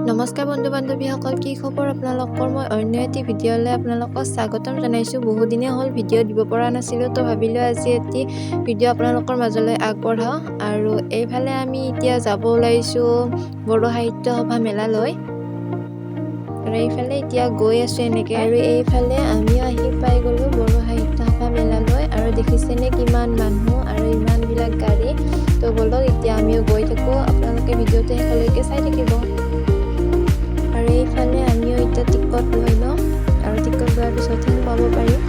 নমস্কাৰ বন্ধু বান্ধৱীসকল, কি খবৰ আপোনালোকৰ? মই অন্য এটি ভিডিঅ'লৈ আপোনালোকক স্বাগতম জনাইছোঁ। বহুদিনে হ'ল ভিডিঅ' দিব পৰা নাছিলোঁ, তো ভাবিলোঁ আজি এটি ভিডিঅ' আপোনালোকৰ মাজলৈ আগবঢ়াওঁ। আৰু এইফালে আমি এতিয়া যাব ওলাইছোঁ বড়ো সাহিত্য সভা মেলালৈ। আৰু এইফালে এতিয়া গৈ আছোঁ এনেকৈ। আৰু এইফালে আমিও আহি পাই গ'লোঁ বড়ো সাহিত্য সভা মেলালৈ। আৰু দেখিছেনে কিমান মানুহ আৰু ইমানবিলাক গাড়ী। তো বলক এতিয়া আমিও গৈ থাকোঁ, আপোনালোকে ভিডিঅ'টো শেষলৈকে চাই থাকিব। আৰু এইফালে আমিও এতিয়া টিকট লৈ লওঁ, আৰু টিকট লোৱাৰ পিছতহে সোমাব পাৰিম।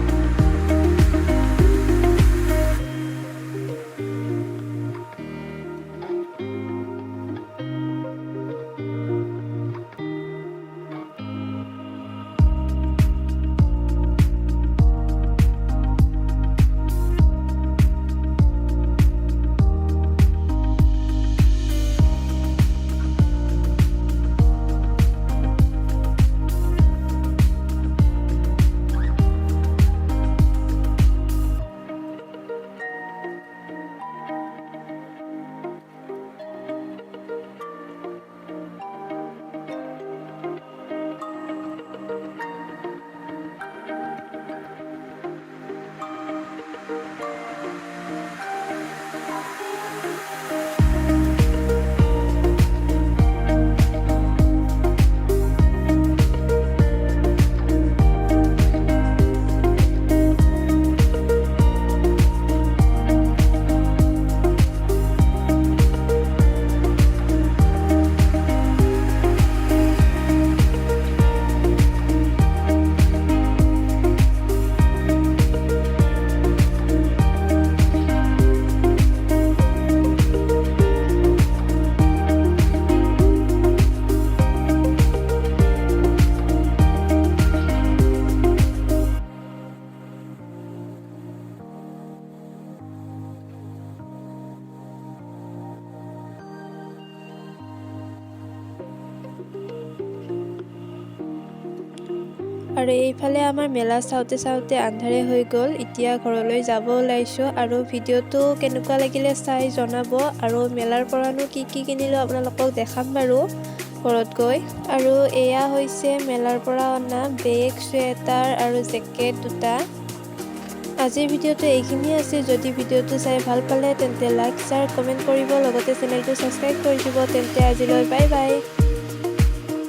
আৰু এইফালে আমাৰ মেলা চাওঁতে চাওঁতে আন্ধাৰে হৈ গ'ল। এতিয়া ঘৰলৈ যাব ওলাইছোঁ। আৰু ভিডিঅ'টো কেনেকুৱা লাগিলে চাই জনাব। আৰু মেলাৰ পৰানো কি কি কিনিলোঁ আপোনালোকক দেখাম বাৰু ঘৰত গৈ। আৰু এয়া হৈছে মেলাৰ পৰা অনা বেগ, চুৱেটাৰ আৰু জেকেট দুটা। আজিৰ ভিডিঅ'টো এইখিনিয়ে আছিল। যদি ভিডিঅ'টো চাই ভাল পালে তেন্তে লাইক, শ্বেয়াৰ, কমেণ্ট কৰিব, লগতে চেনেলটো ছাবস্ক্ৰাইব কৰি দিব। তেন্তে আজিলৈ বাই বাই।